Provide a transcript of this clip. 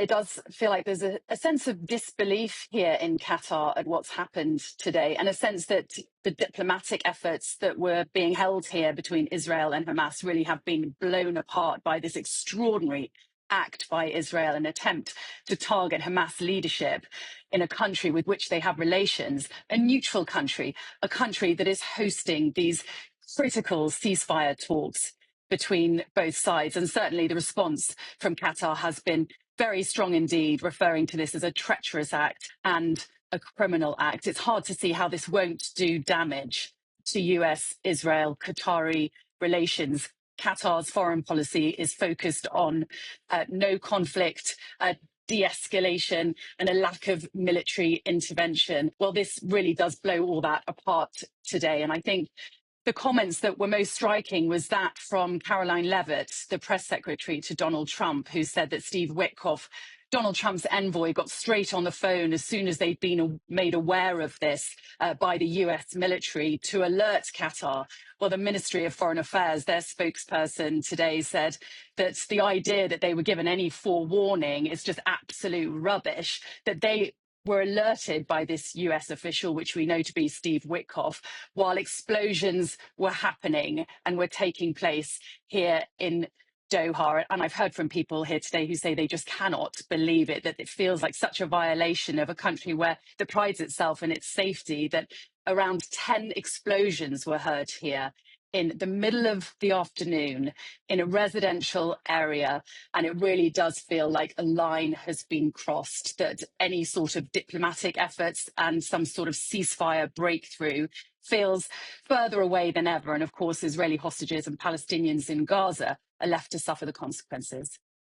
it does feel like there's a sense of disbelief here in Qatar at what's happened today, and a sense that the diplomatic efforts that were being held here between Israel and Hamas really have been blown apart by this extraordinary act by Israel, an attempt to target Hamas leadership in a country with which they have relations, a neutral country, a country that is hosting these critical ceasefire talks between both sides. And certainly the response from Qatar has been very strong indeed, referring to this as a treacherous act and a criminal act. It's hard to see how this won't do damage to US, Israel, Qatari relations. Qatar's foreign policy is focused on no conflict, de-escalation, and a lack of military intervention. Well, this really does blow all that apart today. And I think the comments that were most striking was that from Caroline Levitt, the press secretary to Donald Trump, who said that Steve Witkoff, Donald Trump's envoy, got straight on the phone as soon as they'd been made aware of this by the US military to alert Qatar. Well, the Ministry of Foreign Affairs, their spokesperson today said that the idea that they were given any forewarning is just absolute rubbish, that they were alerted by this US official, which we know to be Steve Witkoff, while explosions were happening and were taking place here in Doha. And I've heard from people here today who say they just cannot believe it, that it feels like such a violation of a country where that prides itself in its safety, that around 10 explosions were heard here in the middle of the afternoon in a residential area. And it really does feel like a line has been crossed, that any sort of diplomatic efforts and some sort of ceasefire breakthrough feels further away than ever. And of course, Israeli hostages and Palestinians in Gaza are left to suffer the consequences.